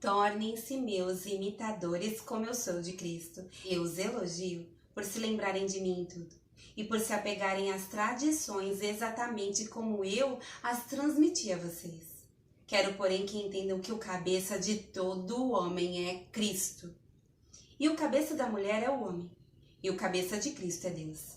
Tornem-se meus imitadores como eu sou de Cristo. Eu os elogio por se lembrarem de mim em tudo e por se apegarem às tradições exatamente como eu as transmiti a vocês. Quero, porém, que entendam que o cabeça de todo homem é Cristo. E o cabeça da mulher é o homem. E o cabeça de Cristo é Deus.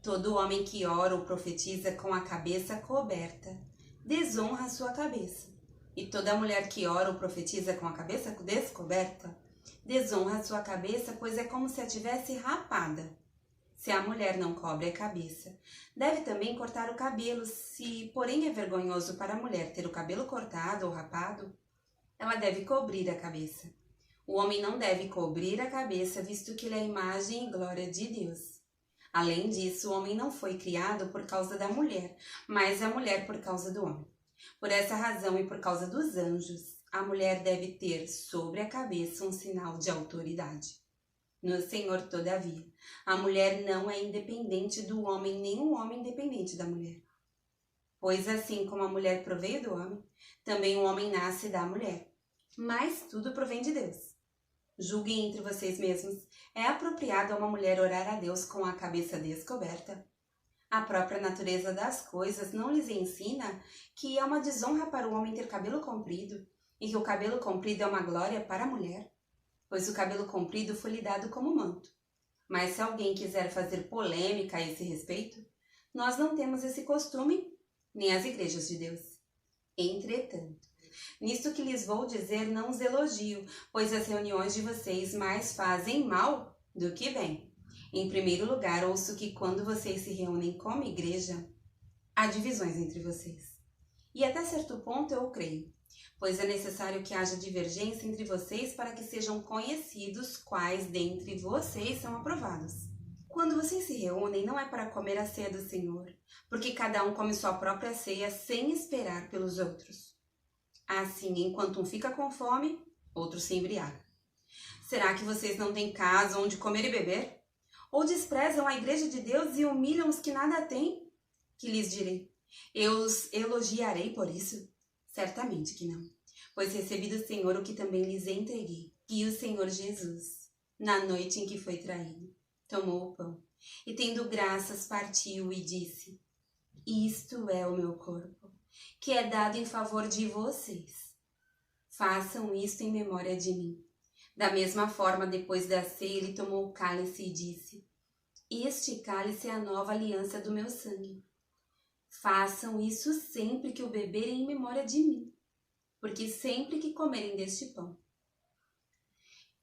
Todo homem que ora ou profetiza com a cabeça coberta desonra a sua cabeça. E toda mulher que ora ou profetiza com a cabeça descoberta desonra a sua cabeça, pois é como se a tivesse rapada. Se a mulher não cobre a cabeça, deve também cortar o cabelo. Se, porém, é vergonhoso para a mulher ter o cabelo cortado ou rapado, ela deve cobrir a cabeça. O homem não deve cobrir a cabeça, visto que ele é a imagem e glória de Deus. Além disso, o homem não foi criado por causa da mulher, mas a mulher por causa do homem. Por essa razão e por causa dos anjos, a mulher deve ter sobre a cabeça um sinal de autoridade. No Senhor, todavia, a mulher não é independente do homem, nem o homem independente da mulher. Pois assim como a mulher proveio do homem, também o homem nasce da mulher. Mas tudo provém de Deus. Julguem entre vocês mesmos, é apropriado a uma mulher orar a Deus com a cabeça descoberta? A própria natureza das coisas não lhes ensina que é uma desonra para o homem ter cabelo comprido e que o cabelo comprido é uma glória para a mulher, pois o cabelo comprido foi lhe dado como manto. Mas se alguém quiser fazer polêmica a esse respeito, nós não temos esse costume, nem as igrejas de Deus. Entretanto, nisto que lhes vou dizer não os elogio, pois as reuniões de vocês mais fazem mal do que bem. Em primeiro lugar, ouço que quando vocês se reúnem como igreja, há divisões entre vocês. E até certo ponto eu o creio, pois é necessário que haja divergência entre vocês para que sejam conhecidos quais dentre vocês são aprovados. Quando vocês se reúnem, não é para comer a ceia do Senhor, porque cada um come sua própria ceia sem esperar pelos outros. Assim, enquanto um fica com fome, outro se embriaga. Será que vocês não têm casa onde comer e beber? Ou desprezam a igreja de Deus e humilham os que nada têm? Que lhes direi? Eu os elogiarei por isso? Certamente que não, pois recebi do Senhor o que também lhes entreguei. E o Senhor Jesus, na noite em que foi traído, tomou o pão e, tendo graças, partiu e disse: Isto é o meu corpo, que é dado em favor de vocês. Façam isto em memória de mim. Da mesma forma, depois da ceia, ele tomou o cálice e disse: Este cálice é a nova aliança do meu sangue. Façam isso sempre que o beberem em memória de mim, porque sempre que comerem deste pão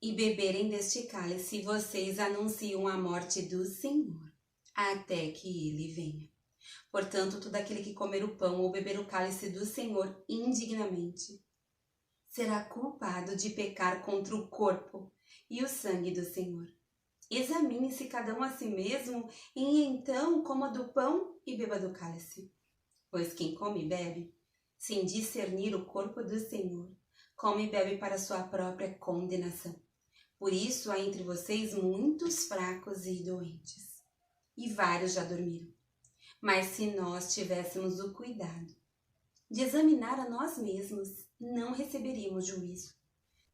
e beberem deste cálice, vocês anunciam a morte do Senhor, até que ele venha. Portanto, todo aquele que comer o pão ou beber o cálice do Senhor indignamente será culpado de pecar contra o corpo e o sangue do Senhor. Examine-se cada um a si mesmo e então coma do pão e beba do cálice. Pois quem come e bebe, sem discernir o corpo do Senhor, come e bebe para sua própria condenação. Por isso há entre vocês muitos fracos e doentes, e vários já dormiram. Mas se nós tivéssemos o cuidado de examinar a nós mesmos, não receberíamos juízo.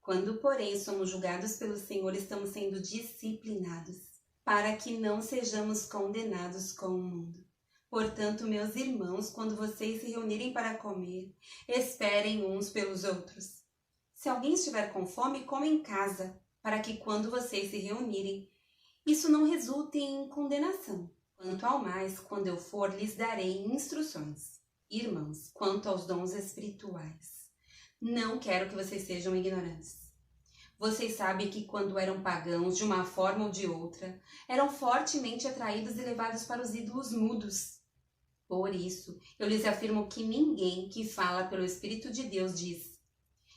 Quando, porém, somos julgados pelo Senhor, estamos sendo disciplinados, para que não sejamos condenados com o mundo. Portanto, meus irmãos, quando vocês se reunirem para comer, esperem uns pelos outros. Se alguém estiver com fome, coma em casa, para que quando vocês se reunirem, isso não resulte em condenação. Quanto ao mais, quando eu for, lhes darei instruções. Irmãos, quanto aos dons espirituais, não quero que vocês sejam ignorantes. Vocês sabem que quando eram pagãos, de uma forma ou de outra, eram fortemente atraídos e levados para os ídolos mudos. Por isso, eu lhes afirmo que ninguém que fala pelo Espírito de Deus diz: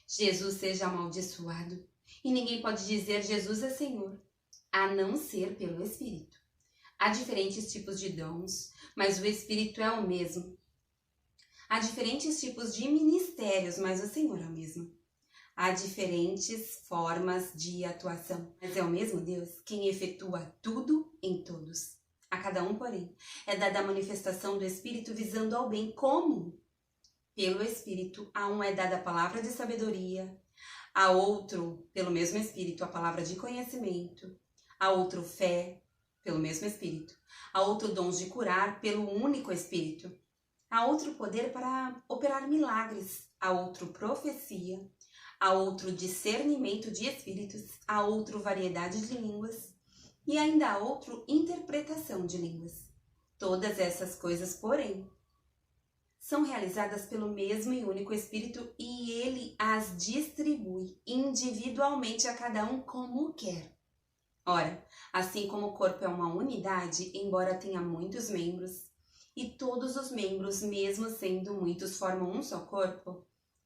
Jesus seja amaldiçoado. E ninguém pode dizer Jesus é Senhor, a não ser pelo Espírito. Há diferentes tipos de dons, mas o Espírito é o mesmo. Há diferentes tipos de ministérios, mas o Senhor é o mesmo. Há diferentes formas de atuação, mas é o mesmo Deus quem efetua tudo em todos. A cada um, porém, é dada a manifestação do Espírito visando ao bem comum. Pelo Espírito, a um é dada a palavra de sabedoria, Há outro, pelo mesmo Espírito, a palavra de conhecimento. Há outro, fé, pelo mesmo Espírito. Há outro, dons de curar, pelo único Espírito. Há outro, poder para operar milagres. Há outro, profecia. Há outro, discernimento de espíritos. Há outro, variedade de línguas. E ainda há outro, interpretação de línguas. Todas essas coisas, porém, são realizadas pelo mesmo e único Espírito e ele as distribui individualmente a cada um como quer. Ora, assim como o corpo é uma unidade, embora tenha muitos membros, e todos os membros, mesmo sendo muitos, formam um só corpo,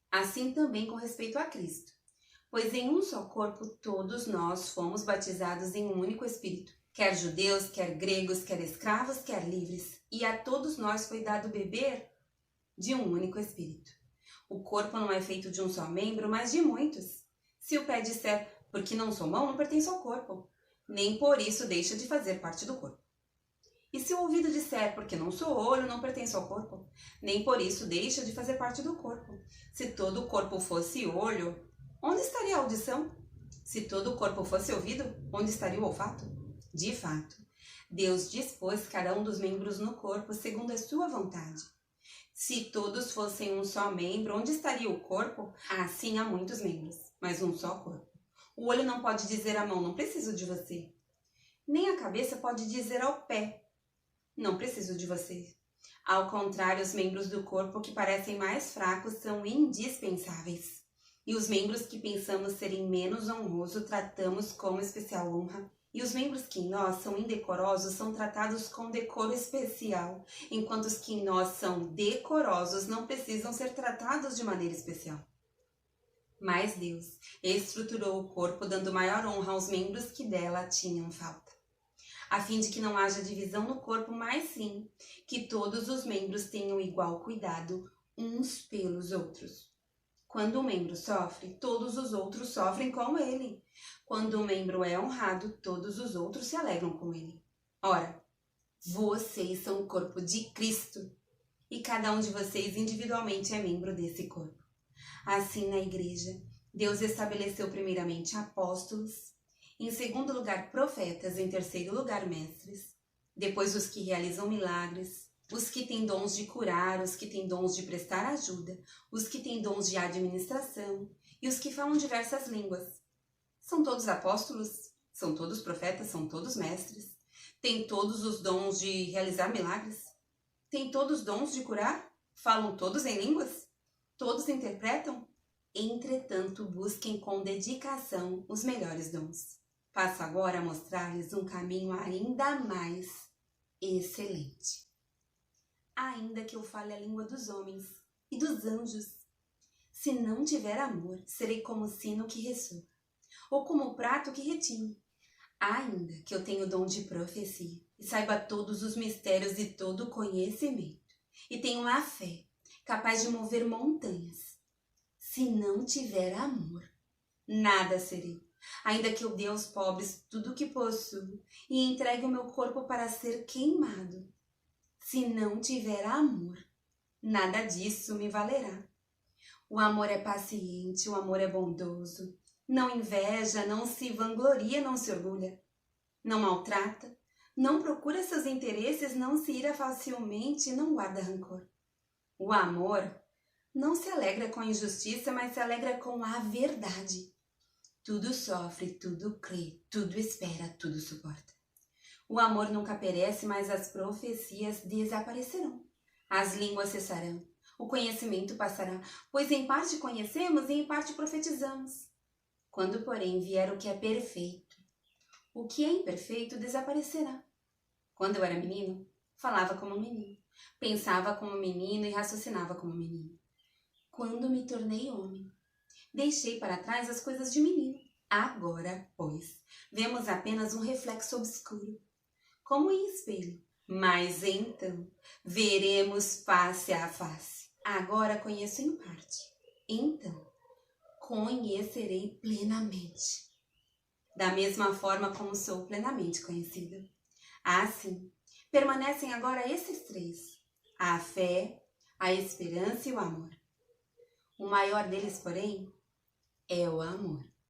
assim também com respeito a Cristo. Pois em um só corpo todos nós fomos batizados em um único Espírito, quer judeus, quer gregos, quer escravos, quer livres, e a todos nós foi dado beber de um único Espírito. O corpo não é feito de um só membro, mas de muitos. Se o pé disser, porque não sou mão, não pertence ao corpo, nem por isso deixa de fazer parte do corpo. E se o ouvido disser, porque não sou olho, não pertence ao corpo, nem por isso deixa de fazer parte do corpo. Se todo o corpo fosse olho, onde estaria a audição? Se todo o corpo fosse ouvido, onde estaria o olfato? De fato, Deus dispôs cada um dos membros no corpo segundo a sua vontade. Se todos fossem um só membro, onde estaria o corpo? Assim há muitos membros, mas um só corpo. O olho não pode dizer à mão, não preciso de você. Nem a cabeça pode dizer ao pé, não preciso de você. Ao contrário, os membros do corpo que parecem mais fracos são indispensáveis. E os membros que pensamos serem menos honrosos, tratamos com especial honra. E os membros que em nós são indecorosos são tratados com decoro especial, enquanto os que em nós são decorosos não precisam ser tratados de maneira especial. Mas Deus estruturou o corpo dando maior honra aos membros que dela tinham falta, a fim de que não haja divisão no corpo, mas sim que todos os membros tenham igual cuidado uns pelos outros. Quando um membro sofre, todos os outros sofrem com ele. Quando um membro é honrado, todos os outros se alegram com ele. Ora, vocês são o corpo de Cristo e cada um de vocês individualmente é membro desse corpo. Assim, na igreja, Deus estabeleceu primeiramente apóstolos, em segundo lugar profetas, em terceiro lugar mestres, depois os que realizam milagres, os que têm dons de curar, os que têm dons de prestar ajuda, os que têm dons de administração e os que falam diversas línguas. São todos apóstolos? São todos profetas? São todos mestres? Têm todos os dons de realizar milagres? Têm todos os dons de curar? Falam todos em línguas? Todos interpretam? Entretanto, busquem com dedicação os melhores dons. Passo agora a mostrar-lhes um caminho ainda mais excelente. Ainda que eu fale a língua dos homens e dos anjos, se não tiver amor, serei como o sino que ressoa, ou como o prato que retine. Ainda que eu tenha o dom de profecia, e saiba todos os mistérios e todo o conhecimento, e tenha uma fé capaz de mover montanhas, se não tiver amor, nada serei. Ainda que eu dê aos pobres tudo o que possuo, e entregue o meu corpo para ser queimado, se não tiver amor, nada disso me valerá. O amor é paciente, o amor é bondoso, não inveja, não se vangloria, não se orgulha, não maltrata, não procura seus interesses, não se ira facilmente, não guarda rancor. O amor não se alegra com a injustiça, mas se alegra com a verdade. Tudo sofre, tudo crê, tudo espera, tudo suporta. O amor nunca perece, mas as profecias desaparecerão. As línguas cessarão, o conhecimento passará, pois em parte conhecemos e em parte profetizamos. Quando, porém, vier o que é perfeito, o que é imperfeito desaparecerá. Quando eu era menino, falava como menino, pensava como menino e raciocinava como menino. Quando me tornei homem, deixei para trás as coisas de menino. Agora, pois, vemos apenas um reflexo obscuro, como em espelho. Mas então, veremos face a face. Agora conheço em parte. Então, conhecerei plenamente. Da mesma forma como sou plenamente conhecida. Assim, permanecem agora esses três: a fé, a esperança e o amor. O maior deles, porém, é o amor.